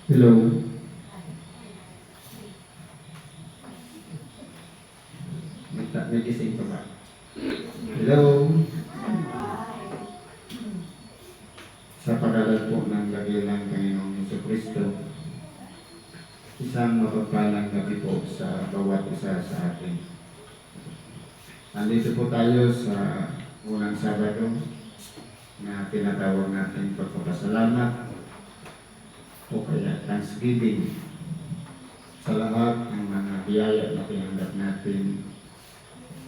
Hello. May gising pa ba? Hello. Sa pag-alala po ng gabi ng Panginoong Jesucristo, isang mapagpalang gabi po sa bawat isa sa atin. Nandito po tayo sa unang Sabado na tinatawag natin pagpapasalamat o kaya Thanksgiving sa lahat ng mga biyaya na tinanggap natin,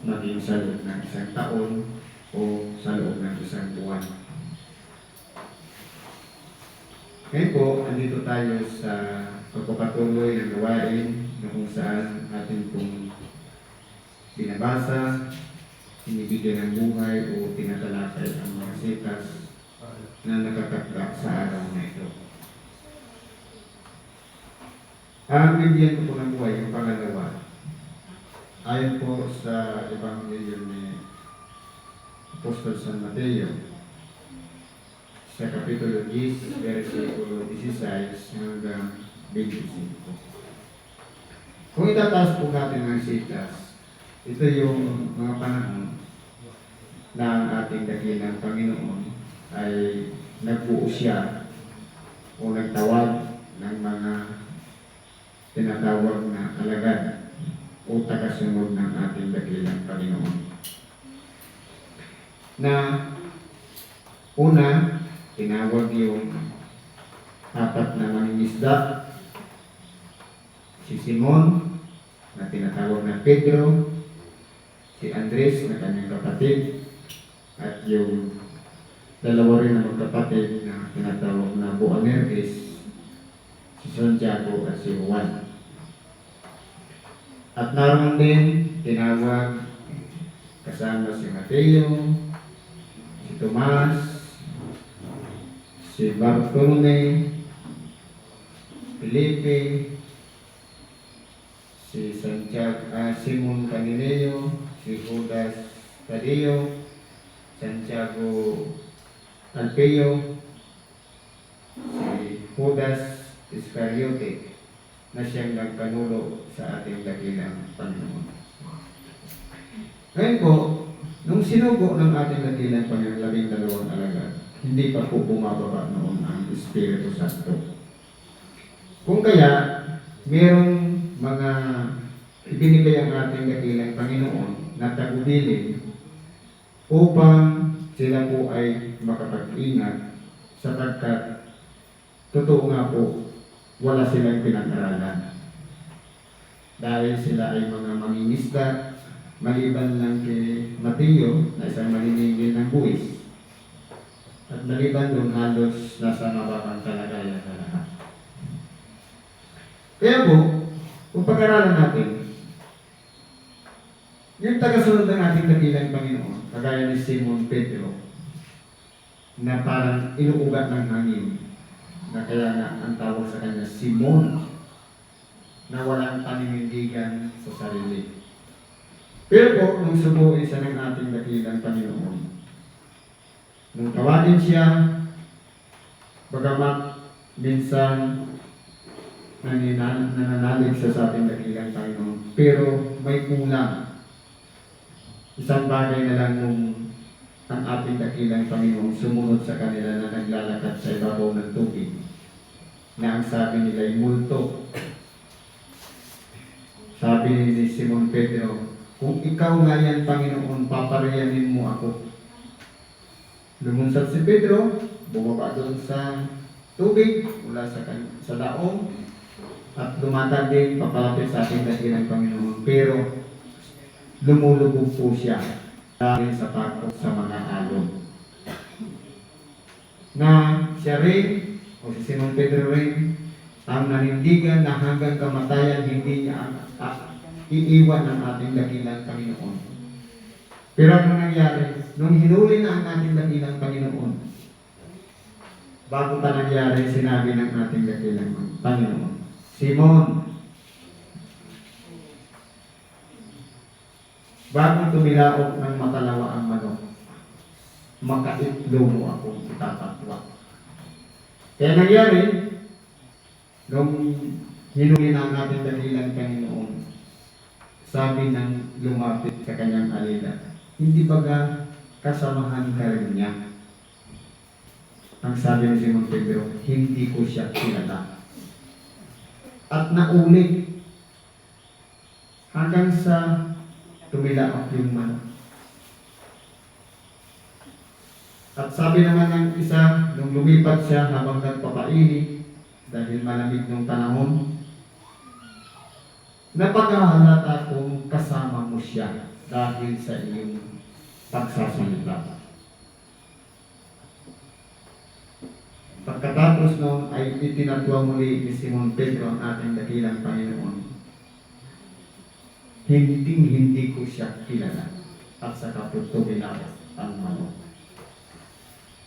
maging sa loob ng isang taon o sa loob ng isang buwan. Ngayon po, andito tayo sa pagpapatuloy ng gawain na kung saan atin pong binabasa, binibigyan ng buhay o tinatalakay ang mga sitas na nakakatla sa araw na ito. Ang bibigyan ko po ng buhay, yung pangalawa, ayon po sa Ebanghelyo ni Apostol San Mateo, sa Kapitulo 10, versikulo 16 hanggang 25. Kung itataas po natin ang sitas, ito yung mga panahon na ang ating dakilang Panginoon ay nagbuo siya o nagtawag ng mga tinatawag na alagad o tagasunod ng ating dakilang Panginoon. Na una, tinawag yung apat na mangingisda, si Simon na tinatawag na Pedro, si Andres na kanyang kapatid, at yung dalawa rin na magkapatid na tinatawag na Boanerges, si Santiago at si Juan. At naroon din tinawag kasama si Mateo, si Tomas, si Bartolome, Felipe, si Santiago, Simon Canileo, si Judas Tadeo, Santiago Alfeo, si Judas Iscariote, na siyang nagkanulo sa ating dakilang Panginoon. Ngayon po, nung sinugo ng ating dakilang Panginoon 12 alagad, hindi pa po bumababa noon ang Espiritu Santo. Kung kaya, mayroong mga ibinigay ang ating dakilang Panginoon na tagubilin upang sila po ay makapag-ingat sapagkat totoo nga po, wala silang pinag-aralan. Dahil sila ay mga mangingisda, maliban lang kay Mateo na isang maniningil ng buwis. At maliban doon, halos nasa mababang kalagayan na lahat. Kaya po, kung pag-aralan natin, yung tagasunod ng ating dakilang Panginoon, kagaya ni Simon Pedro, na parang inuugat ng hangin, na kaya nga ang tawag sa kanya Simon, na walang paninindigan sa sarili. Pero po, nung subuin siya ng ating dakilang Panginoon, nung tawagin siya, bagamat minsan nananalig siya sa ating dakilang Panginoon, pero may kulang. Isang bagay na lang nung ang ating dakilang Panginoon sumunod sa kanila na naglalakad sa ibabaw ng tubig, na ang sabi nila ay multo. Sabi ni Simon Pedro, kung ikaw nga yan, Panginoon, paparehanin mo ako. Lumunsad si Pedro, bumaba doon sa tubig, mula sa daong, at lumatag din papalapit sa ating dakilang Panginoon. Pero lumulubog po siya dahil sa takot sa mga alon. Na siya rin, o si Simon Pedro rin, ang nanindigan na hanggang kamatayan hindi niya iiwan ng ating dakilang Panginoon. Pero ano nangyari? Nung hinuli na ang ating dakilang Panginoon, bago pa nangyari, sinabi ng ating dakilang Panginoon, Simon, bago tumilaok ng makalawa ang manok, makaitlo mo akong itatapwa. Kaya nangyari, Nung hinuli na ang ating dakilang Panginoon, sabi ng lumapit sa kanyang alila, hindi baga kasamahan ka rin niya? Ang sabi ni Simon Pedro, hindi ko siya kilala. At naulit hanggang sa tumilaok yung manok. At sabi naman ng isa, nung lumipat siya habang nagpapainit, dahil malamig ng panahon, napaghahalata kung kasama mo siya dahil sa iyong pagsasalita. Pagkatapos noon ay itinatwa muli ni Simon Pedro ang ating dakilang Panginoon. Hindi ko siya kilala at saka tutubilaw ang manok.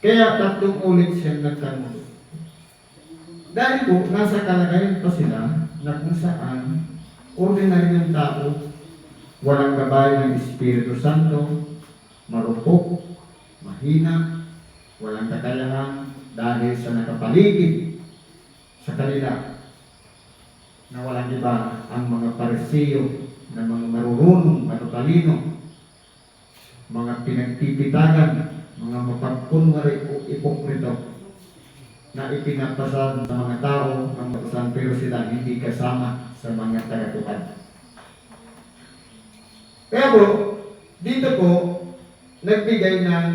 Kaya 3 ulit siya nagtanong. Dahil po, nasa kalagayan pa sila na kung saan ordinary ng tao, walang gabay ng Espiritu Santo, marupok, mahina, walang kakayahan dahil sa nakapaligid sa kanila na walang iba ang mga Pariseo na mga marurunong, matutalino, mga pinagpipitagan, mga mapagkunwari o ipokrito na ipinapasa sa mga tao ang batasan pero sila hindi kasama sa mga tagatupad. Kaya po, dito po, nagbigay ng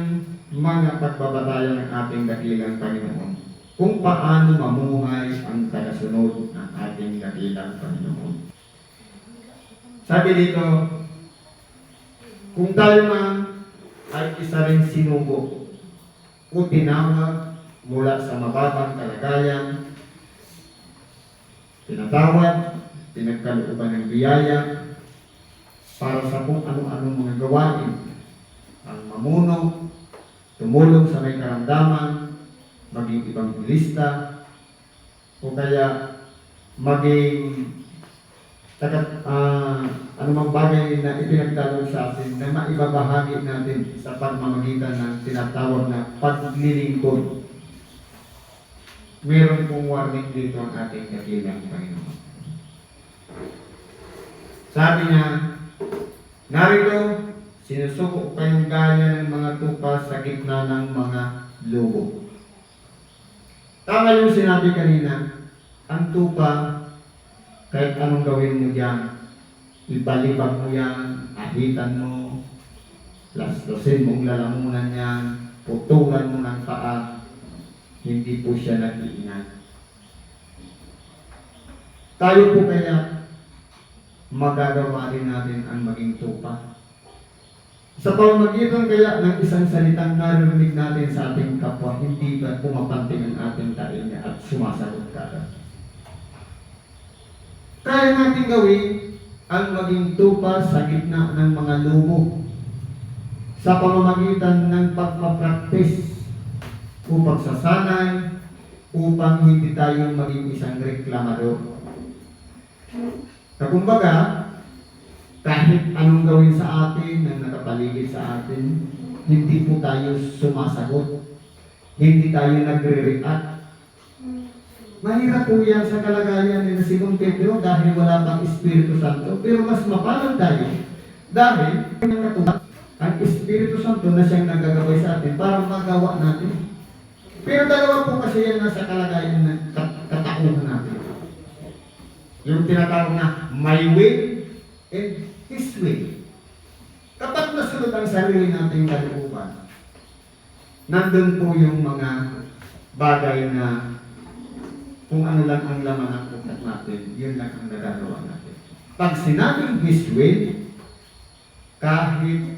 mga pagbabatayan ng ating dakilang Panginoon kung paano mamuhay ang tagasunod ng ating dakilang Panginoon. Sabi dito, kung tayo man ay isa ring sinugo o tinawag mula sa mababang kalagayan, tinatawad, pinagkalooban ng biyaya para sa kung ano-anong mga gawain, ang mamuno, tumulong sa may karamdaman, maging ibanghelista, o kaya maging anumang bagay na ipinagdalog sa atin na maibabahagi natin sa pamamagitan ng tinatawag na paglilingkod. Meron pong warning dito ang ating dakilang Panginoon. Sabi niya, narito, sinusuko kayong gaya ng mga tupa sa gitna ng mga lobo. Tama yung sinabi kanina, ang tupa, kahit anong gawin mo dyan, ibalibag mo yan, ahitan mo, laslasin mong lalamunan yan, putulan mo ng paa, hindi po siya nag-iingat. Tayo po kaya magagawa rin natin ang maging tupa. Sa pamamagitan kaya ng isang salitang naririnig natin sa ating kapwa, hindi ba pumapanting ang ating tainga at sumasagot ka? Kaya natin gawin ang maging tupa sa gitna ng mga lobo sa pamamagitan ng pagpapraktis o pagsasanay upang hindi tayo maging isang reklamador. Na kumbaga, kahit anong gawin sa atin ng nakapaligid sa atin, hindi po tayo sumasagot. Hindi tayo nagre-react. Mahirap po yan sa kalagayan ni Simon Pedro dahil wala pang Espiritu Santo. Pero mas mapalad tayo dahil ang Espiritu Santo na siyang nagagaway sa atin para magawa natin. Pero dalawa po kasi yan nasa kalagayan ng katauhan natin. Yung tinatawag na my will and His will. Kapag nasunod ang sarili nating kalooban, nandun po yung mga bagay na kung ano lang ang laman ng utak natin, yun lang ang nagagawa natin. Pag sinabing His will, kahit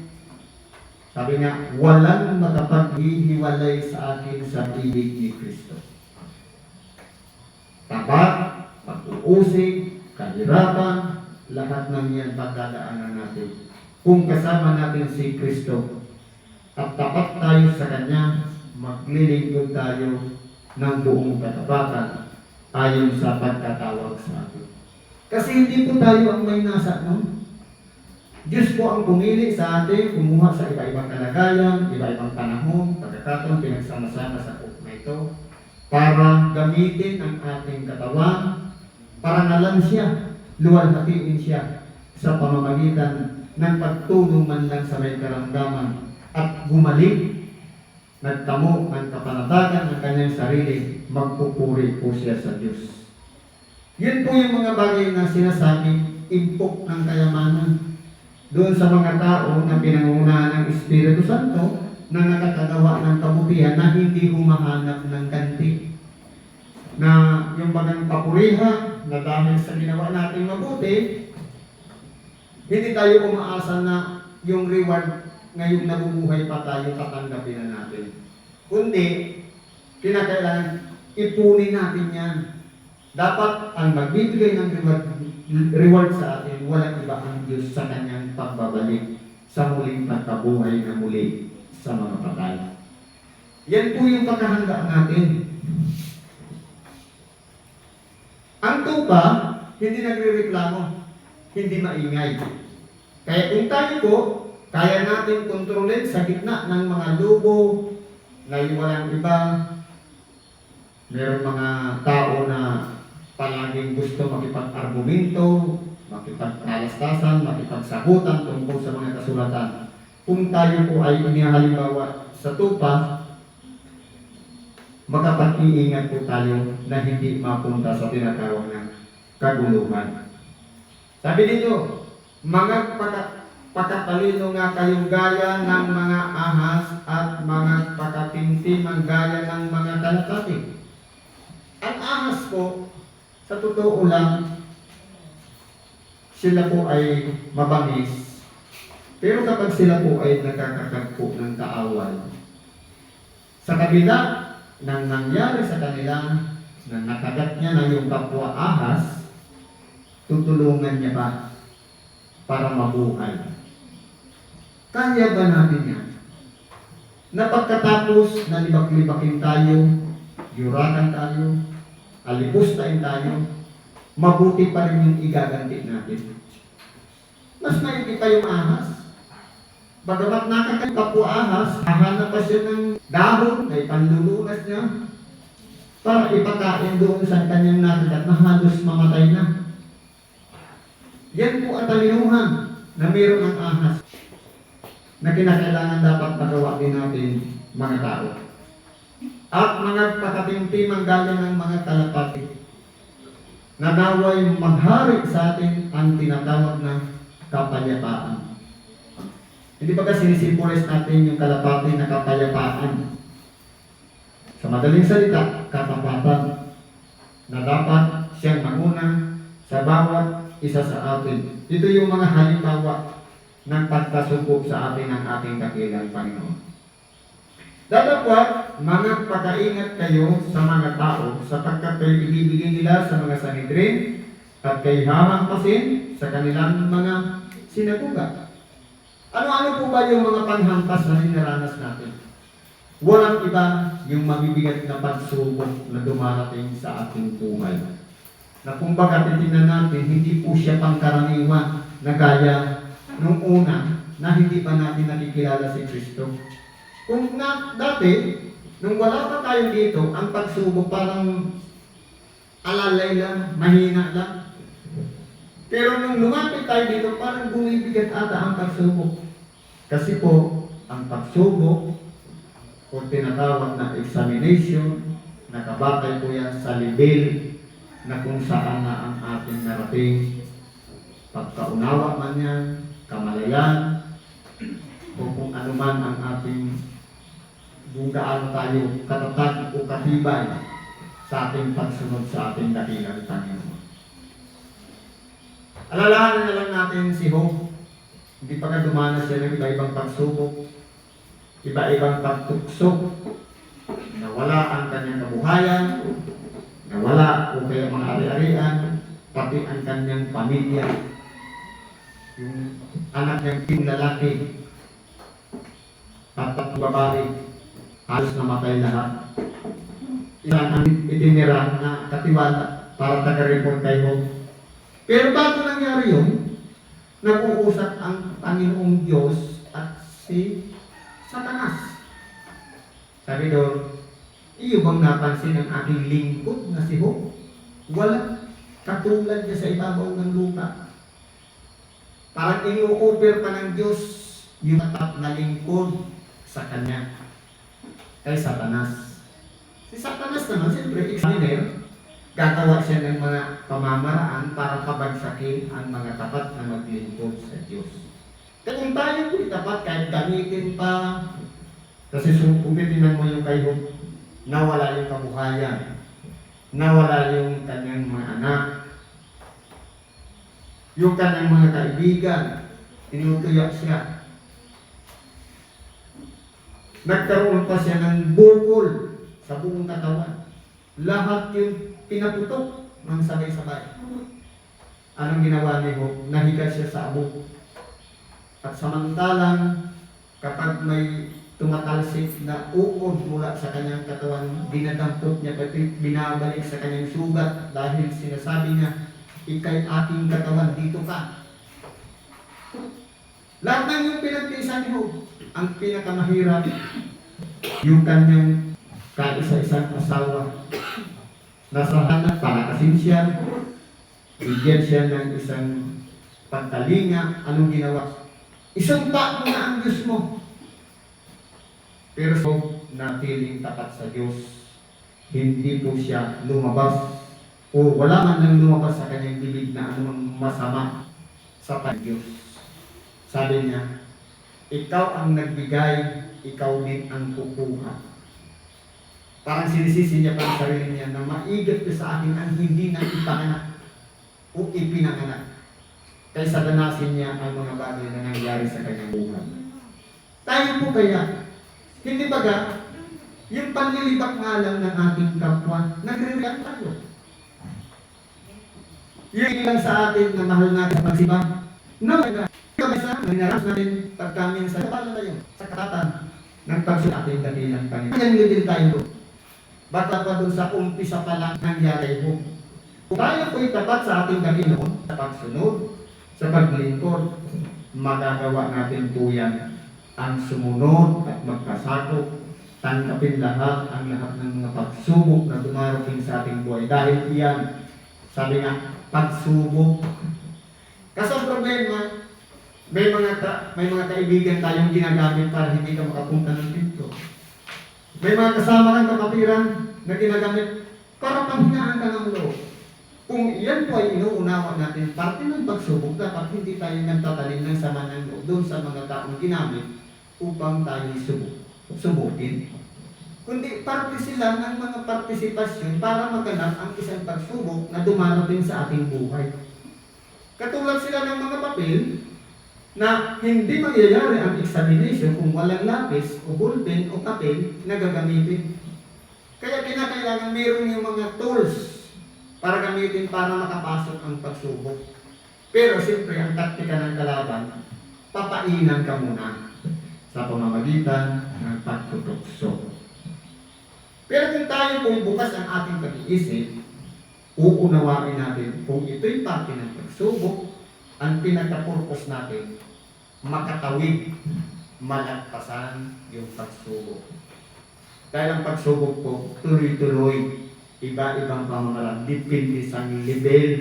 sabi nga, walang makapaghihiwalay sa akin sa ibig ni Kristo. Tapat, pag-uusig, kahirapan, lahat ng yan pagdadaanan natin. Kung kasama natin si Kristo at tapat tayo sa Kanya, maglilingkod tayo ng buong katapatan ayon sa pagkatawag sa atin. Kasi hindi po tayo ang may nasa, no? Diyos po ang pumili sa atin, kumuha sa iba-ibang kalagayan, iba-ibang panahon, pagkakataon, pinagsama-sama sa book na ito, para gamitin ang ating katawan parangalan siya, luwalhatiin siya sa pamamagitan ng pagtulong man lang sa may karamdaman at gumaling, nagtamo ng kapanatagan ng kanyang sarili, magpupuri po siya sa Diyos. Yun po yung mga bagay na sinasabing impok ng kayamanan doon sa mga tao na pinangungunahan ng Espiritu Santo na nakakagawa ng kabutihan na hindi humahanap ng ganti. Na yung bagang papurihan na dahil sa ginawa natin mabuti, hindi tayo umaasa na yung reward ngayong nabubuhay pa tayo tatanggapin na natin. Kundi, kinakailangan ipunin natin yan. Dapat ang magbibigay ng reward sa atin, walang iba ang Diyos sa kanyang pagbabalik sa muling pagkabuhay na muli sa mga patay. Yan po yung pagkahanda natin. Ang tupa, hindi nagre-reklamo, hindi maingay. Kaya kung tayo po, kaya natin kontrolin sa gitna ng mga lubo na walang iba. Merong mga tao na palaging gusto makipag-argumento, makipag-alastasan, makipagsagutan tungkol sa mga kasulatan. Kung tayo po ay inihalimbawa sa tupa, makapag-iingat po tayo na hindi mapunta sa tinatawag ng kaguluhan. Sabi dito, mga pagkatalino nga kayong gaya ng mga ahas at mga pagkatimtimang gaya ng mga kalapati. Ang ahas po, sa totoo lang, sila po ay mabangis. Pero kapag sila po ay nakakakagpo ng kaaway, sa kabila ng nangyari sa kanila, na nakagat niya na yung kapwa ahas, tutulungan niya ba para mabuhay? Kaya ba natin yan? Na pagkatapos na libak-libakin tayo, yurakan tayo, alibustain tayo, mabuti pa rin yung igaganti natin. Mas maigi pa yung ahas. Bagamat nakakay kapwa ahas, hahanap pa siya ng dahon, ay panlulunas niya, para ipakain doon sa kanyang nakagat na halos mamatay na. Yan po ang talinuhan na mayroon ng ahas na kinakailangan dapat magawa din natin mga tao. At mga pakatimtimang galing ng mga kalapati na naway maghari sa atin ang tinatawag na kapayapaan. Hindi ba kasi sinisimulis natin yung kalapati na kapayapaan? Sa madaling salita, katapatan na dapat siyang manguna sa bawat isa sa atin. Ito yung mga halimbawa ng pagkasubok sa atin ng ating dakilang Panginoon. Datapwat, mga pagkaingat kayo sa mga tao sapagkat kayo ibibigay nila sa mga Sanhedrin at kayo hahampasin sa kanilang mga sinagoga. Ano-ano po ba yung mga panghampas na ninaranas natin? Walang iba yung mabibigat na pagsubok na dumarating sa ating buhay. Na kumbaga titingnan natin, hindi po siya pangkaraniwan na gaya nung una na hindi pa natin nakikilala si Kristo. Kung dati, nung wala pa tayo dito, ang pagsubok parang alalay lang, mahina lang. Pero nung lumapit tayo dito, parang bumibigat ata ang pagsubok. Kasi po, ang pagsubok o tinatawag na examination, nakabatay po yan sa level na kung saan na ang ating narating. Pagkaunawa man yan, kamalayan, o kung ano man ang ating kung gaano tayo katatag o katibay sa ating pagsunod sa ating dakilang Panginoon. Alalahanin na lang natin si Job. Hindi pa dumanas siya ng iba-ibang pagsubok, iba-ibang pagtuksok, nawala ang kanyang kabuhayan, nawala o kaya mga ari-arian, pati ang kanyang pamilya, yung anak niyang lalaki, at babae, halos namatay lahat. Ilan ang itinira na katiwala para taga-report kay Job. Pero bago nangyari yun, nag-uusap ang Panginoong Diyos at si Satanas. Sabi doon, iyo bang napansin ang aking lingkod na si Job? Wala. Katulad niya sa ibabaw ng lupa. Parang inu-offer pa ng Diyos yung tapat na lingkod sa Kanya. Kay Satanas. Si Satanas naman, siyempre, examiner, gagawa siya ng mga pamamaraan para pabagsakin ang mga tapat na maglingkod sa Diyos. Kaya kung tayo po tapat, kahit gamitin pa, kasi kumitinan mo yung kay Job, nawala yung kabuhayan, nawala yung kanyang mga anak, yung kanyang mga kaibigan, tinutuyak siya. Nagkaroon pa siya ng bukol sa buong katawan. Lahat yung pinaputok ng sabay-sabay. Anong ginawa ni Job? Nahiga siya sa abog. At samantalang kapag may tumatalsik na ukod mula sa kanyang katawan, dinadampot niya pati binabalik sa kanyang sugat dahil sinasabi niya, ikay aking katawan, dito ka. Lahat ng yung pinagtiisan ni Job, ang pinakamahirap, yung kanyang kaisa-isang asawa. Nasa hanap, palakasin siya, bigyan siya ng isang pagkalinga. Anong ginawa? Isumpa mo na ang Diyos mo. Pero so, natiling tapat sa Diyos, hindi po siya lumabas o wala man lang lumabas sa kanyang bibig na anumang masama sa Diyos. Sabi niya, ikaw ang nagbigay, ikaw din ang kukuha. Parang sinisisi niya pa ang sarili niya na maigat ko sa akin ang hindi na ipanganak o ipinanganak. Kaysa danasin niya ang mga bagay na nangyayari sa kanyang buhay. Tayo po kaya, hindi baga, yung panlilibak nga lang ng ating kapwa, nagre-react tayo. Yung ilan sa atin na mahal natin magsiba, no, kami sa nangyarap natin pagkamin sa kapal na yun, sa katatan ng pagsunatin dahilan Panginoon. Kaya nilidil tayo doon. Bata pa doon sa umpisa pa lang nangyari mo. Kung tayo po'y tapat sa ating Panginoon, sa pagsunod, sa paglingkod, magagawa natin po yan ang sumunod at magkasakop, tanggapin lahat ng mga pagsubok na dumarating sa ating buhay. Dahil iyan, sabi nga, pagsubok. Kasi ang problema, may mga kaibigan tayong ginagamit para hindi ka makapunta ng pinto. May mga kasama kang kapatiran na ginagamit para panghinaan ka ng loob. Kung iyan po ay inuunawa natin, parte ng pagsubok, dapat hindi tayo nagtatanim ng sama ng loob doon sa mga taong ginamit upang tayo subukin. Kundi parte sila ng mga partisipasyon para maganap ang isang pagsubok na dumarating sa ating buhay. Katulad sila ng mga papel na hindi mangyayari ang examination kung walang lapis o ballpen o papel na gagamitin. Kaya kinakailangan mayroon yung mga tools para gamitin para makapasok ang pagsubok. Pero siyempre, ang taktika ng kalaban, papainan ka muna sa pamamagitan ng pagtutukso. Pero kung tayo kung bukas ang ating pag-iisip, uunawain natin kung ito'y parte ng pagsubok, ang pinaka-purpose natin, makatawid, malagpasan yung pagsubok. Dahil ang pagsubok po, tuloy-tuloy, iba-ibang pamamaraan, depende sa level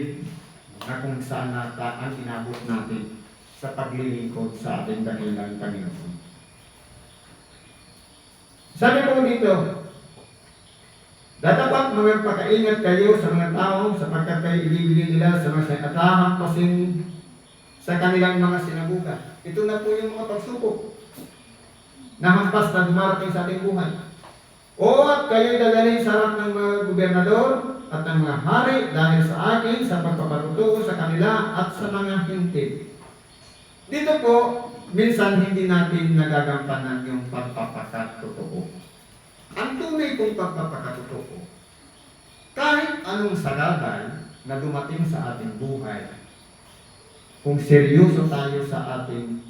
na kung saan ang inabot natin sa paglilingkod sa ating dakilang Panginoon. Sabi po dito, dadapat magpakaingat kayo sa mga tao sapagkat kayo ibibigay nila sa mga atahampasin sa kanilang mga sinabuga. Ito na po yung mga pagsubok na hampas na dumarating sa ating buhay. O at kayo'y dadalhin sa harap ng mga gobernador at ng mga hari dahil sa akin sa pagpapatutuo sa kanila at sa mga hinti. Dito po, minsan hindi natin nagagampanan yung pagpapakatotoo. Ang tunay kong pagpapakatotoo, kahit anong sagabal na dumating sa ating buhay, kung seryoso tayo sa ating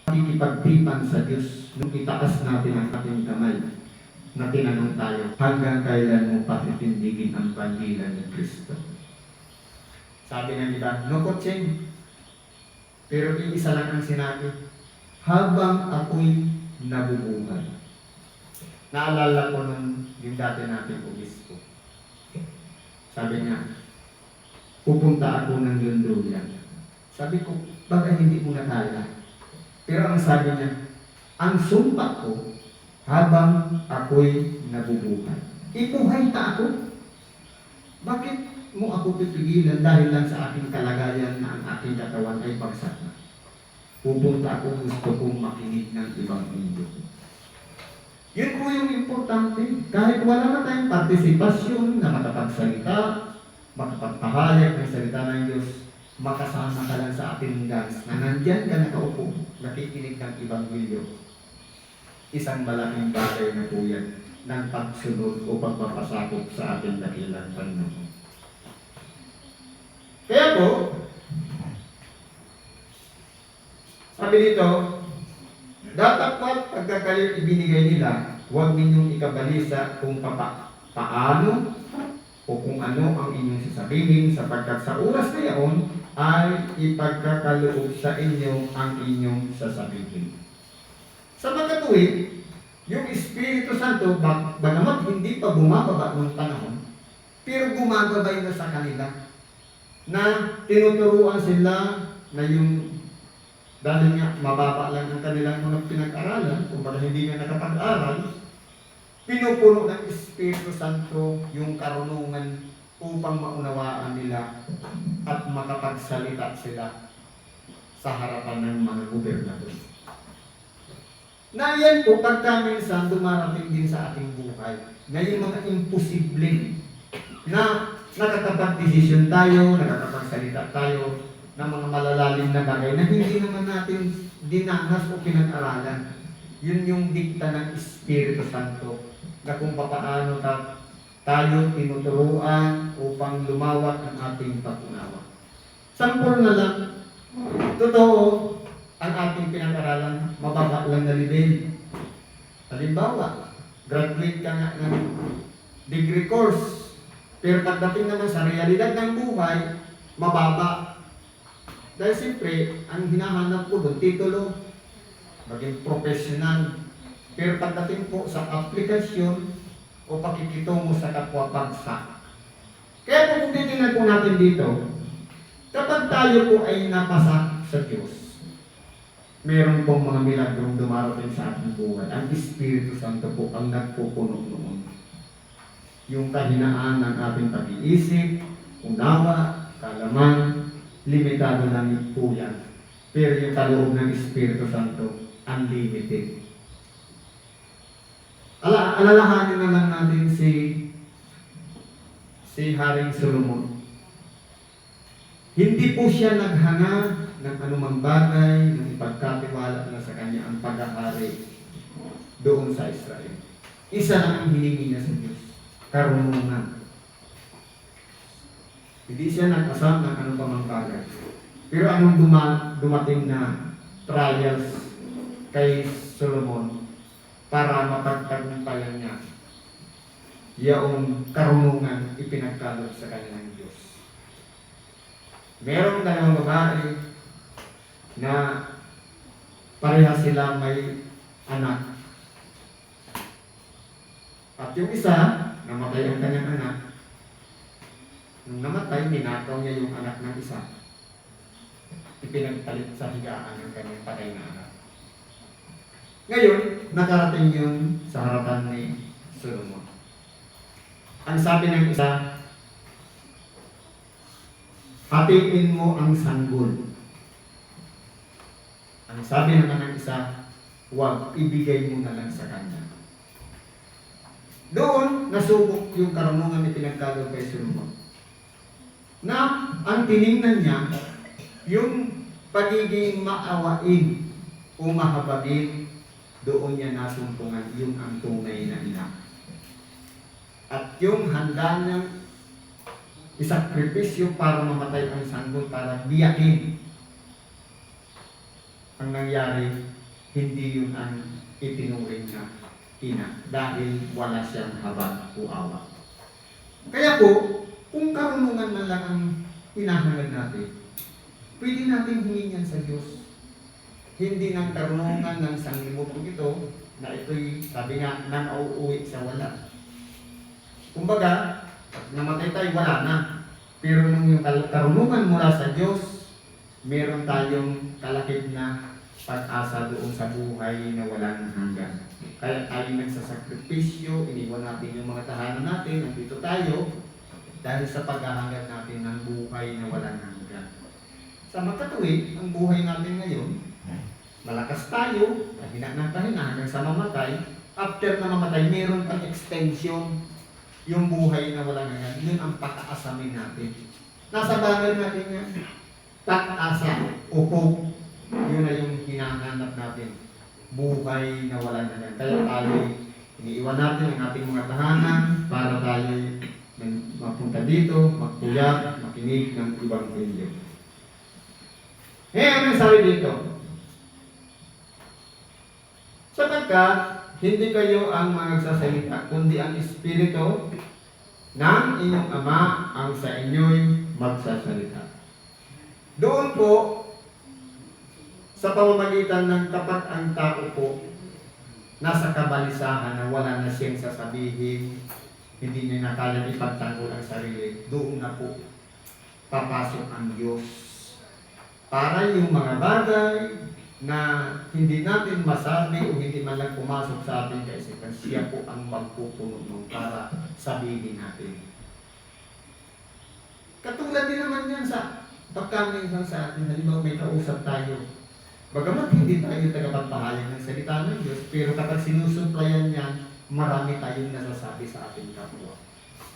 pakikipagtipan sa Diyos, nung itaas natin ang ating kamay, na tinanong tayo, hanggang kailan mo patitindigin ang bandilan ni Kristo? Sabi ng iba, no coaching. Pero iisa lang ang sinabi, habang ako'y nabubuhay. Naalala ko nung yung dati nating obispo. Sabi niya, pupunta ako ng Lunduyan. Sabi ko, bakit hindi mo na kaya? Pero ang sabi niya, ang sumpa ko habang ako'y nabubuhay. Ibuhay pa ako. Bakit mo ako pipigilan dahil lang sa aking kalagayan na ang aking katawan ay bagsak na? Pupunta ako, gusto kong makinig ng ibang mundo. Yun po yung importante. Kahit wala na tayong partisipasyon na makapagsalita, makapagpahayag ng salita ng Diyos, makasama ka lang sa ating dance na nandyan ka nakaupo, nakikinig ng ibang video. Isang malaking bagay na po yan ng pagsunod o pagpapasakop sa ating dakilang Panginoon. Kaya po, sabi dito, datapwat pagkakalit ibinigay nila, huwag ninyong ikabalisa kung paano o kung ano ang inyong sasabihin sapagkat sa oras na iyon ay ipagkakaloob sa inyo ang inyong sasabihin. Sa pagkatuwid, yung Espiritu Santo, bagamat hindi pa bumababa ng panahon, pero gumagabay na sa kanila na tinuturuan sila na yung dahil nga mababa lang ang kanilang mga pinag-aralan, kung baka hindi nga nakapag-aral, pinupuno ng Espiritu Santo yung karunungan upang maunawaan nila at makapagsalita sila sa harapan ng mga gobernador. Na yan po, pagka minsan dumarating din sa ating buhay, na yung mga imposible na nakakapag-desisyon tayo, nakakapagsalita tayo ng mga malalalim na bagay na hindi naman natin dinanas o pinag-aralan. Yun yung dikta ng Espiritu Santo na kung paano tayo tinuturuan upang lumawak ang ating pag-unawa. Sampol na lang, totoo, ang ating pinag-aralan, mababa lang na level. Halimbawa, graduate ka nga ng degree course, pero pagdating naman sa realidad ng buhay, mababa. Dahil siyempre, ang hinahanap ko doon, titulo, maging professional. Pero pagdating po sa aplikasyon o pakikitungo sa kapwa-bagsak. Kaya kung titingnan po natin dito, kapag tayo po ay napasa sa Diyos, meron pong mga milagrong dumarating sa ating buhay. Ang Espiritu Santo po ang nagpupuno noon. Yung kahinaan ng ating pag-iisip, unawa, kalaman, limitado lang po yan. Pero yung kaloob ng Espiritu Santo, unlimited. Alalahanin na lang natin si Haring Solomon. Hindi po siya naghanga ng anumang bagay na ipagkatiwala na sa kanya ang pag-ahari doon sa Israel. Isa lang ang hiningi niya sa Diyos, karunungan. Hindi siya nag-asam ng anong pamang bagay. Pero anong dumating na trials kay Solomon para mapagtagumpayan niya yung karunungan ipinagkaloob sa kanyang Diyos. Merong dalawang babae na pareha sila may anak. At yung isa, namatay ang kanyang anak. Nung namatay, ninakaw niya yung anak ng isa. Ipinagpalit sa higaan ng kanyang patay na anak. Ngayon, nakarating yun sa harapan ni Solomon. Ang sabi ng isa, hatiin mo ang sanggol. Ang sabi naman ng isa, huwag, ibigay mo na lang sa kanya. Doon, nasubok yung karunungan ni pinagkaloob kay Solomon. Na ang tiningnan niya, yung pagiging maawain o mahabagin, doon niya nasumpungan yung ang tunay na ina. At yung handa niyang isakripisyo para mamatay ang sanggol para biyakin. Ang nangyari, hindi yun ang itinuring na ina dahil wala siyang habag o awa. Kaya po, kung karunungan man lang ang hinahangad natin, pwede natin hingin yan sa Diyos. Hindi ng karunungan ng sanglibutan ito, na ito'y, sabi nga, nang uuwi sa wala. Kumbaga, namatay tayo, wala na. Pero nung yung karunungan mula sa Diyos, meron tayong kalakip na pag-asa doon sa buhay na walang hanggan. Kaya tayo nagsasakripisyo, iniwan natin yung mga tahanan natin, nandito tayo, dahil sa paghahangad natin ng buhay na walang hanggan. Sa makatuwid, ang buhay natin ngayon, malakas tayo, kahina ng kahina hanggang sa mamatay. After na mamatay, meron pang extension yung buhay na walang hanggan. Yun ang pag-aasamin natin. Nasa bagay natin yan. Pag-asa o hope. Yun na yung hinahanap natin. Buhay na walang hanggan. Kaya tayo, iniiwan natin ang ating mga tahanan para tayo mapunta dito, magpuyat, makinig ng Ebanghelyo. Ano sabi dito? Sapagkat hindi kayo ang magsasalita, kundi ang Espiritu ng inyong Ama ang sa inyo'y magsasalita. Doon po, sa pamamagitan ng kapag ang tao po nasa kabalisahan na wala na siyang sasabihin, hindi niya na kayang ipagtanggol ang sarili, doon na po papasok ang Diyos. Para yung mga bagay na hindi natin masabi o hindi man lang pumasok sa ating kaisipan, siya po ang magpupuno nun para sabihin natin. Katulad din naman yan sa pagkaminsan sa atin, halimbawa may kausap tayo. Bagamat hindi tayo tagapagpahayag ng salita ng Diyos, pero kapag sinusuplayan yan, marami tayong nasasabi sa ating kapwa.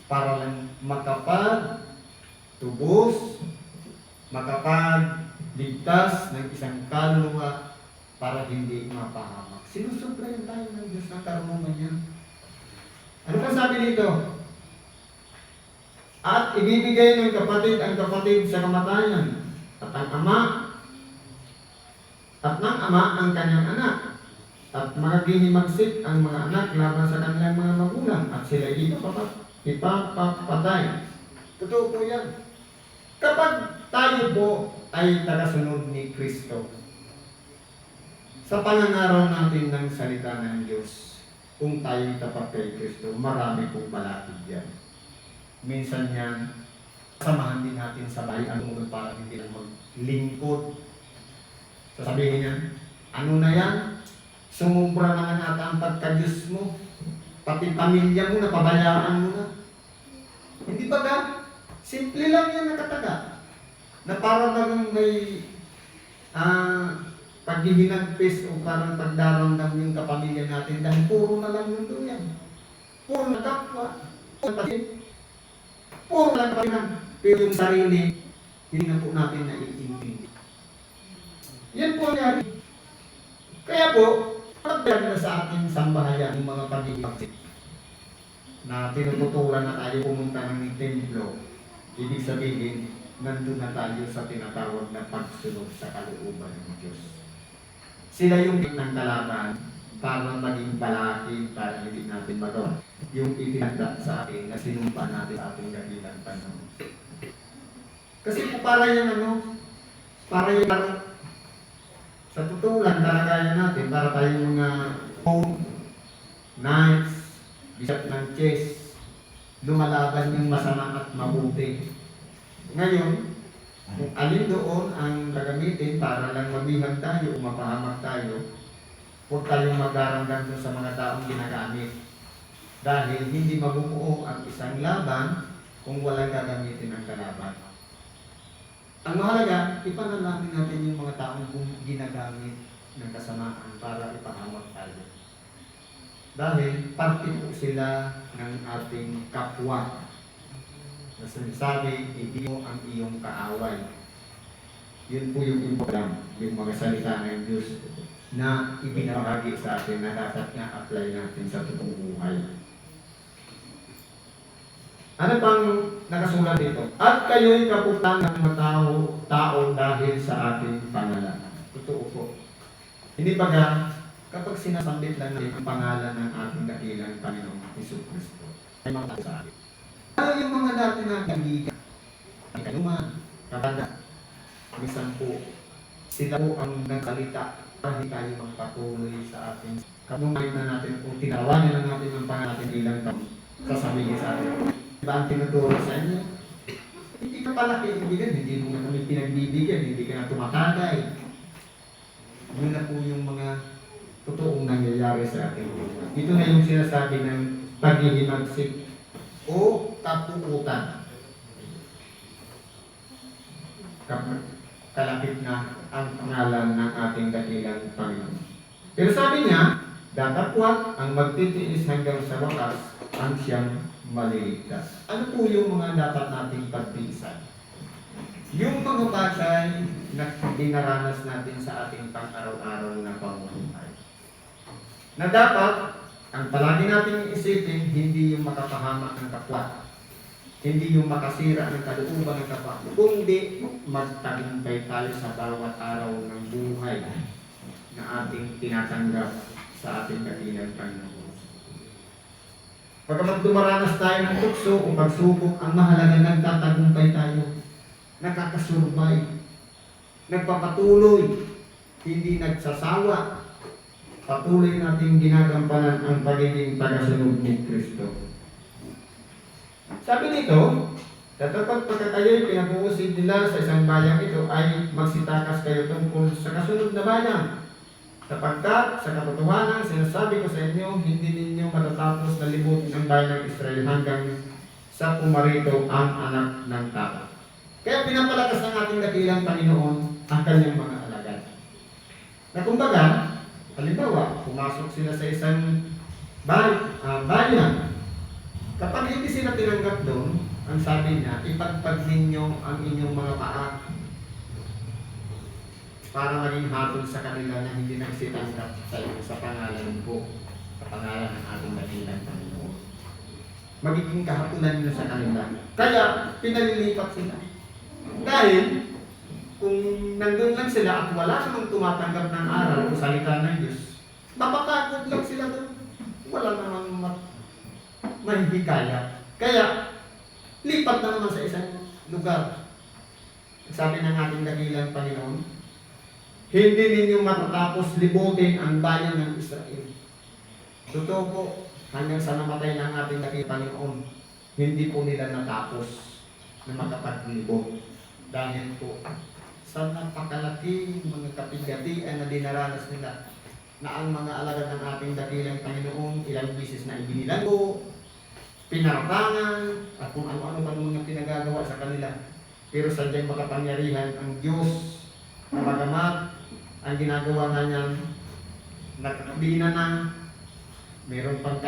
Para lang makapagtubos, makapagligtas ng isang kaluluwa para hindi mapahamak. Sinusuplayan tayo ng Diyos ng karunungan niya. Ano pa sabi dito? At ibibigay ng kapatid ang kapatid sa kamatayan, at ang ama at ng ama ang kanyang anak, at maghihimagsik ang mga anak laban sa kanilang mga magulang, at sila ipapapatay. Totoo po yan. Kapag tayo po ay tagasunod ni Kristo, sa panangaraw natin ng salita ng Diyos, kung tayo tapat kay Kristo, marami pong balakid yan. Minsan yan, samahan din natin sa bayan para hindi lang maglingkod. Sasabihin niya, ano na yan? Sumubra na nga ang pagka-Diyos mo. Pati pamilya mo, napabayaan mo na. Hindi ba ka? Simple lang yan nakataga. Na parang bagang may paghihinagpis o parang pagdaramdam yung kapamilya natin dahil puro na lang yung doon yan. Puro na kapwa. Puro lang pa rin. Pero yung sarili, hindi na po natin naiintindi. Yan po yan. Kaya po, pagdagan na sa ating sambahayan yung mga pag-ibig na tinututuran na tayo pumunta ng templo, ibig sabihin, nandun na tayo sa tinatawag na pagsunod sa kalooban ng Diyos. Sila yung ng kalaban para maging balaki para hindi natin magawa. Yung itinagda sa atin na sinumpa natin sa ating dakilang panahon. Kasi po para yan para yung sa totoo lang kalagayan natin, para tayong mga knights, bishop ng chess, lumalaban yung masama at mabuti. Ngayon, kung alin doon ang gagamitin para lang mamihag tayo o mapahamak tayo, huwag tayong magaramdam doon sa mga taong ginagamit. Dahil hindi mabubuo ang isang laban kung walang gagamitin ang kalaban. Ang mahalaga, ipanalangin natin yung mga taong ginagamit ng kasamaan para ipahamak tayo. Dahil parte po sila ng ating kapwa. Na sinasabi, hindi mo ang iyong kaaway. Yun po yung important, yung mga salita ng Diyos na ibinahagi sa atin na dapat na apply natin sa totoong buhay. Ano pang nakasulat dito? At kayo'y kaputan ng mga tao dahil sa ating pangalan. Totoo po. Hindi ba kapag sinasambit lang natin ang pangalan ng ating dakilang Panginoong Jesucristo, ay mga sa atin. Ano yung mga dati na kaibigan? Ang kanuman, kapag minsan po, sila po ang nagsalita para hindi tayo magpatuloy sa ating kanuman na natin kung tinawanan na natin ang pangalan natin bilang taon. Sasabihin sa atin. Diba ang tinuturo sa inyo? Hindi ka pala kaibigan, hindi mo na kami pinagbibigyan, hindi ka na tumatagay. Yun na po yung mga totoong nangyayari sa ating buhay. Ito na yung sinasabi ng paghihimagsik o kapuutan. Kapag kalapit na ang pangalan ng ating dakilang Panginoon. Pero sabi niya, datapwat ang magtitiis hanggang sa wakas ang siyang maliligtas. Ano po yung mga dapat nating pagtiisan? Yung mga bagay na dinaranas natin sa ating pang-araw-araw na pamumuhay. Na dapat, ang palagi nating isipin, hindi yung makapahamak ng kapwa. Hindi yung makasira ng kalooban ng kapwa. Kundi magtagumpay tayo sa bawat araw ng buhay na ating tinatanggap sa ating dakilang Panginoon. Pagkamat dumaranas tayo ng tukso o pagsubok, ang mahalaga nagtatagumpay tayo. Nakakasurbay. Nagpapatuloy. Hindi nagsasawa. Patuloy nating ginagampanan ang pagiging tagasunod ni Kristo. Sabi nito, dapat pagka kayo'y pinag-uusig nila sa isang bayang ito ay magsitakas kayo tungkol sa kasunod na bayang. Sapagkat sa katotohanan, sinasabi ko sa inyo, hindi ninyo matatapos na libutin ang bayan ng Israel hanggang sa pumarito ang anak ng tao. Kaya pinapalakas ng ating dakilang Panginoon ang kanyang mga alagad. Na kumbaga, halimbawa, pumasok sila sa isang bayan. Kapag hindi sila tinanggap doon, ang sabi niya, ipagpag ninyo ang inyong mga paa para maging hatol sa kanila na hindi nagsitanggap sa inyo sa pangalan ko, sa pangalan ng ating dakilang Panginoon. Magiging kahatulan nyo sa kanila. Kaya, pinalilipat sila. Dahil, kung nandun lang sila at wala namang tumatanggap ng aral o salita ng Diyos, mapatakot lang sila doon. Wala namang mahihikaya. Kaya, lipat na naman sa isang lugar. Sabi ng ating dakilang Panginoon, hindi ninyo matatapos libutin ang bayan ng Israel. Totoo po, hanggang sa namatay ng ating dakilang Panginoon, hindi po nila natapos na makapaglibot. Dahil po, sa napakalaking mga kapigatian na dinaranas nila, na ang mga alagad ng ating dakilang Panginoon, ilang bisis na ibinilago, pinaratangan, at kung ano-ano man mga pinagagawa sa kanila. Pero sadyang makapangyarihan ang Diyos, na magamat, ang ginagawa nga niyan, nakakabina na, mayroon pang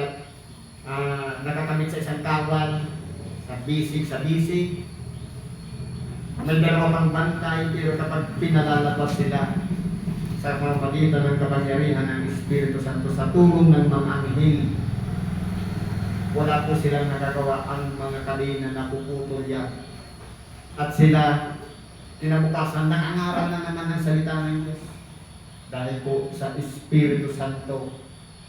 nakakamit sa isang kawal, sa bisig, may dalawa pang bantay, pero kapag pinalalabas sila sa pamamagitan ng kapangyarihan ng Espiritu Santo sa tulong ng mga anghel, wala po silang nagagawa ang mga kadena na puputol yan. At sila, kinabukasan, nangangaral na naman ng salita ng Diyos. Dahil po sa Espiritu Santo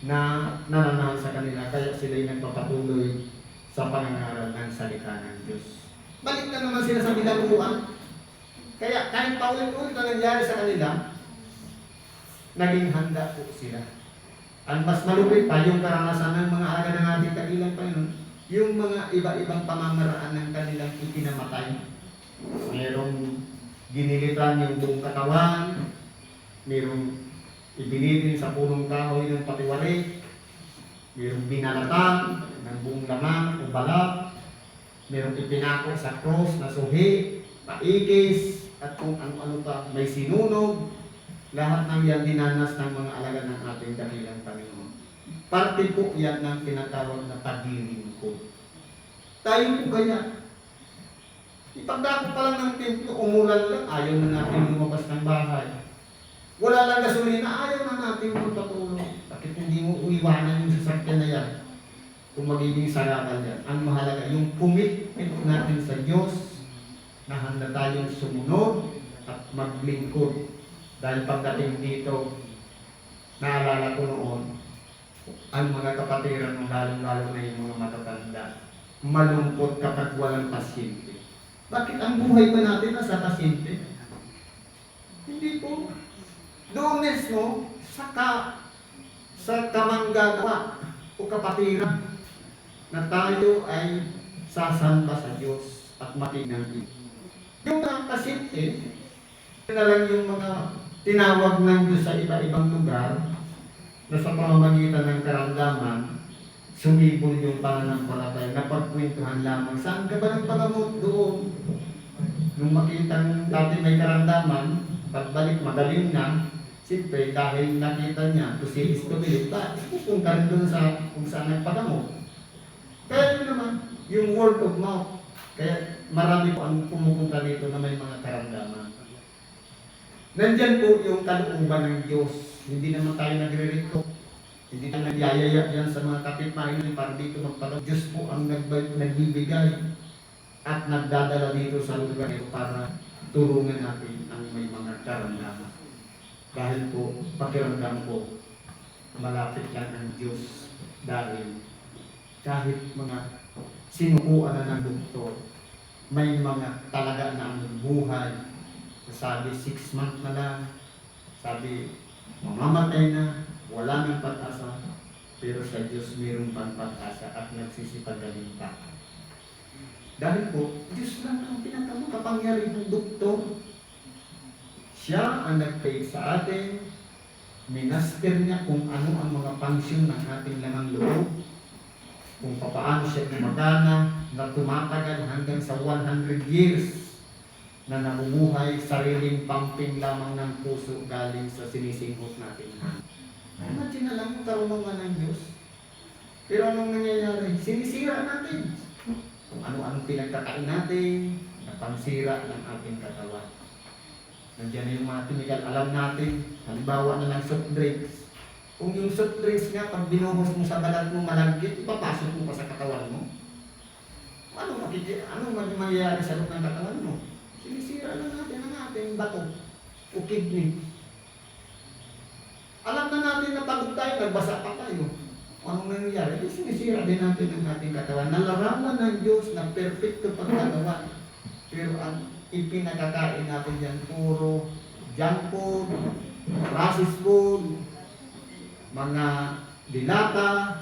na nananahan sa kanila, kaya sila'y nagpapatuloy sa pangangaral ng salita ng Diyos. Balik na naman sila sa bilaguan. Kaya kahit paulit-ulit na nangyari sa kanila, naging handa po sila. Ang mas malupit pa yung karanasan ng mga alagad ng ating dakilang Panginoon, yung mga iba-ibang pamamaraan ng kanilang ikinamatay. Merong ginilitan yung buong katawan, merong ibinitin sa punong kahoy ng patiwari, merong binalatan ng buong laman o balat, merong ipinako sa cross na suhi, paikis, at kung ano-ano pa, may sinunog. Lahat ng yan dinanas ng mga alagad ng ating dakilang Panginoon. Parte po yan ng tinatawag na paglilingkod. Tayo po kaya, ipagdako pa lang ng templo, umulan lang, ayaw na natin lumabas ng bahay. Wala lang gasolina, ayaw na natin magpatulong. Bakit hindi mo uiwanan yung sasakyan na yan? Kung magiging sarapan yan. Ang mahalaga, yung commitment natin sa Diyos, na handa tayong sumunod at maglingkod. Dahil pagdating dito, naalala ko noon, ang mga kapatiran, lalong-lalo na yung mga matatanda, malungkot kapag walang pasyente. Bakit ang buhay pa natin nasa pasyente? Hindi po. Doon mismo, sa kamanggagawa o kapatiran, na tayo ay sasamba sa Diyos at matinagin. Yung mga kasinti, na lang yung mga tinawag ng Diyos sa iba-ibang lugar na sa pamamagitan ng karamdaman, sumibol yung pananampalataya na pagkwentuhan lamang. Saan ka ba nagpagamot doon? Nung makitang dati may karamdaman, pagbalik magaling na, siyempre dahil nakita niya, to see is to believe, pupunta rin doon sa kung saan nagpagamot. Kaya yun naman, yung word of mouth, kaya marami po ang pumupunta dito na may mga karamdaman. Nandyan po yung kalooban ng Diyos. Hindi naman tayo nagre-recruit. Hindi tayo nagyayaya yan sa mga kapitbahay para dito magpagawa. Diyos po ang nagbibigay at nagdadala dito sa lugar ito para tulungan natin ang may mga karamdaman. Dahil po, pakiramdam ko, malapit lang ang Diyos. Dahil kahit mga sinukuan na ng doktor, may mga talaga na ang buhay. Sabi 6 months na lang, sabi mamamatay na, wala nang pag-asa, pero sa Diyos mayroong pag-asa at nagsisipagaling pa. Dahil po, Diyos lang ang pinakamakapangyari ng doktor. Siya ang nag-pay sa atin, minaster niya kung ano ang mga pansyon ng ating lamang loob, kung paano siya gumagana na tumatagal hanggang sa 100 years na namumuhay, sariling pumping lamang ng puso galing sa sinisinghot natin. Imagine na lang yung karunungan ng Diyos. Pero anong nangyayari? Sinisira natin. Kung ano-anong pinagkakain natin, napansira ng ating katawan. Nandiyan na yung mga chemical, alam natin, halimbawa na lang soft drinks. Kung yung soft drinks nga, pag binuhos mo sa balat mo malagkit, ipapasok mo pa sa katawan mo. Ano mangyayari sa loob ng katawan mo? Sinisira na natin ang ating bato o kidney. Alam na natin na pagod tayo, nagbasa pa tayo. Anong nangyayari? Sinisira din natin ang ating katawan. Nalarawan ng Diyos na perfecto pagkagawa. Pero ang ipinagkakain natin yan, puro junk food, processed food, mga dilata,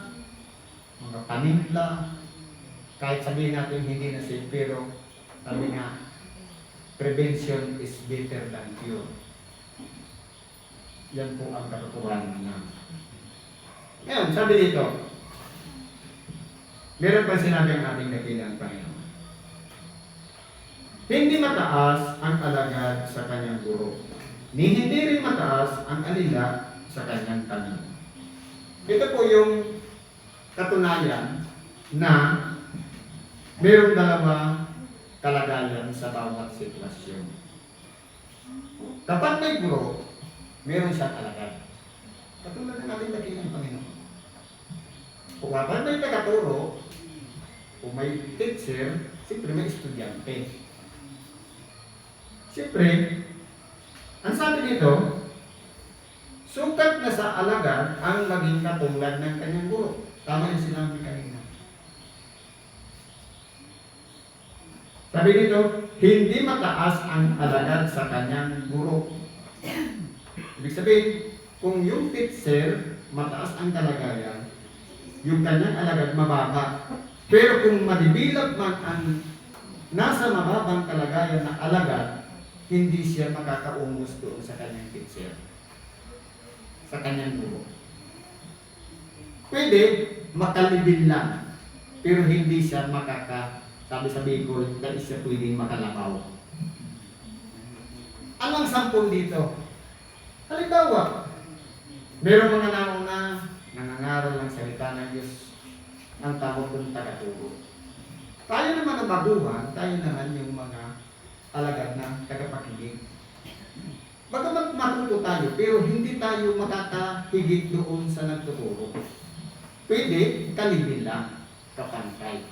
mga paninda. Kahit sabihin natin hindi na safe, pero sabi nga, prevention is better than cure. Yan po ang katotohanan na. Ngayon, sabi dito, meron pa sinabi ang ating dakilang Panginoon. Hindi mataas ang alagad sa kanyang guro, ni hindi rin mataas ang alila sa kanyang tanim. Ito po yung katunayan na mayroong dalawa kalagayan sa bawat sitwasyon. Kapag may guro, meron siyang alagad. Katulad ng ating dakilang Panginoon. Kung kapag may tagaturo, kung may teacher, siyempre may estudyante. Siyempre, ang sabi dito, sukat na sa alagad ang maging katulad ng kanyang guro. Tama yung sinabi kanina. Sabi dito, hindi mataas ang alagad sa kanyang guro. Ibig sabihin, kung yung teacher, mataas ang kalagayan, yung kanyang alagad mababa. Pero kung madibilog man ang nasa mababang kalagayan na alagad, hindi siya makakaungos doon sa kanyang teacher, sa kanyang guro. Pwede makalibil lang, pero hindi siya sabi sa Bicol, dahil siya pwedeng makalabaw. Anong sampol dito? Halimbawa, merong mga nauna nangangaral ng salita ng Diyos, ang tawag kong tagaturo. Tayo naman ang baguhan, tayo naman yung mga alagad na tagapakinig. Bagamat matuto tayo, pero hindi tayo makakahigit doon sa nagtuturo. Pwede, kalibil lang, kapantay.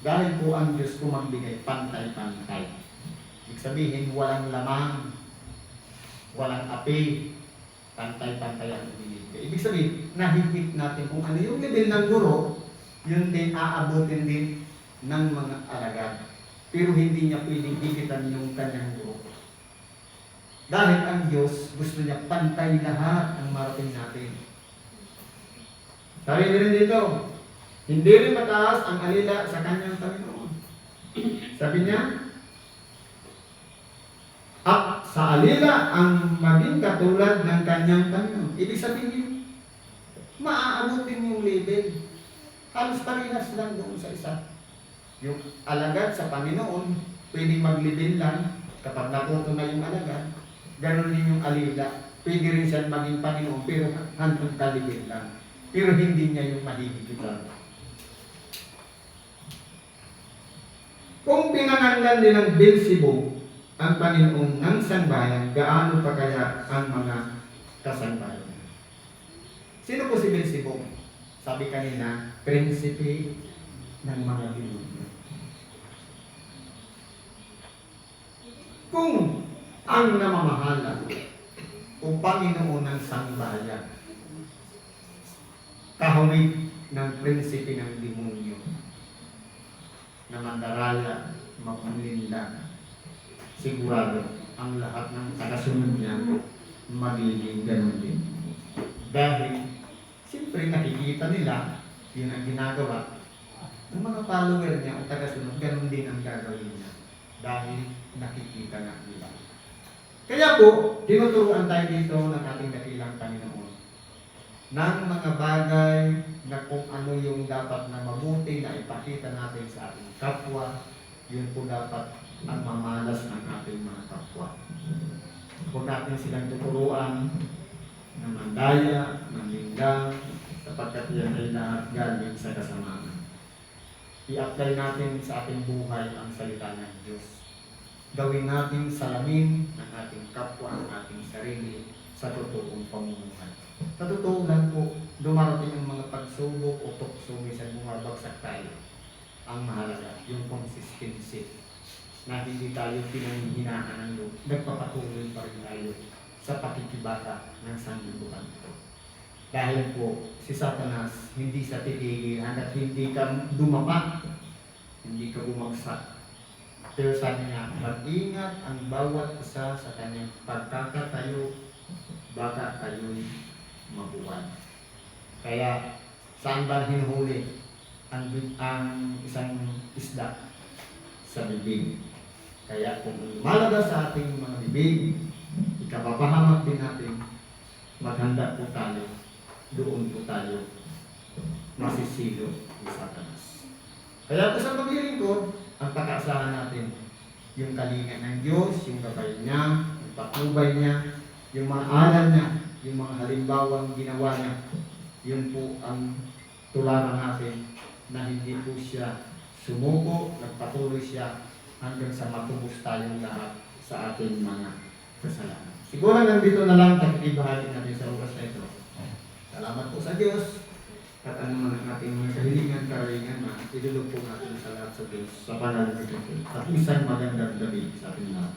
Dahil po ang Diyos ko magbigay pantay-pantay. Ibig sabihin, walang lamang, walang api, pantay-pantay ang ibigay. Ibig sabihin, nahigit natin kung ano yung level ng guro, yun din aabutin din ng mga alagad. Pero hindi niya pwedeng higitan yung kanyang guro. Dahil ang Diyos, gusto niya pantay lahat ang marating natin. Sabi rin dito, hindi rin mataas ang alila sa kanyang Panginoon. Sabi niya, At sa alila ang maging katulad ng kanyang Panginoon. Ibig sabihin, maaabot din yung level. Halos parehas lang doon sa isa. Yung alagad sa Panginoon, pwedeng mag-level lang kapag naputo na yung alagad. Ganon din yung alila. Pwede rin siya maging Panginoon, pero hanggang kalibin lang. Pero hindi niya yung mahihigitan. Kung pinangalan din ng Beelzebub ang Panginoon ng Sangbayan, gaano pa kaya ang mga kasangbayan? Sino po si Beelzebub? Sabi kanina, prinsipe ng mga demonyo. Kung ang namamahala o Panginoon ng Sangbayan, kahawig ng prinsipe ng demonyo, na mandaraya, mapanlinda, sigurado ang lahat ng tagasunod niya magiging ganun din. Dahil, siyempre nakikita nila, yun ang ginagawa. Ang mga follower niya o tagasunod, ganun din ang gagawin niya. Dahil nakikita na nila. Kaya po, tinuturuan tayo dito ng ating dakilang Panginoon ng mga bagay na kung ano yung dapat na mabuti na ipakita natin sa ating kapwa, yun po dapat ang mamalas ng ating mga kapwa. Huwag natin silang tuturuan na mandaya, manlinlang, sapagkat yan ay lahat galing sa kasamaan. I-apply natin sa ating buhay ang salita ng Diyos. Gawin natin salamin ng ating kapwa, ang ating sarili sa totoong pamumuhay. Sa totoo lang po, dumarating ang mga pagsubok o tukso, minsan bumabagsak tayo. Ang mahalaga, yung consistency, na hindi tayo pinanghihinaan ng loob. Nagpapatuloy pa rin tayo sa pakikibaka ng sanlibutan ito. Dahil po, si Satanas, hindi sa titigil hanggat hindi ka dumapa, hindi ka bumagsak. Pero sabi niya, mag-ingat ang bawat isa sa kanyang pagkakatayo, baka kayo'y mabuwan. Kaya, saan ba hinuhuli ang isang isda? Sa bibig. Kaya kung lumalabas sa ating mga bibig, ikapapahamak din natin, maghanda po tayo, doon po tayo masisilo ni Satanas. Kaya po sa paglilingkod, ang pag-aasahan natin, yung kalinga ng Diyos, yung gabay niya, yung patnubay niya, yung mga aral niya, yung mga halimbawang ginawa niya, yun po ang tularan natin na hindi po siya sumuko, nagpatuloy siya hanggang sa matubos tayong lahat sa ating mga kasalanan. Siguro nandito na lang ibahagi natin sa oras na ito. Salamat po sa Diyos at ano man ang ating mga kahilingan, karalingan na idulog po natin sa lahat sa Diyos sa pangalan ni Kristo. At isang magandang gabi sa ating lahat.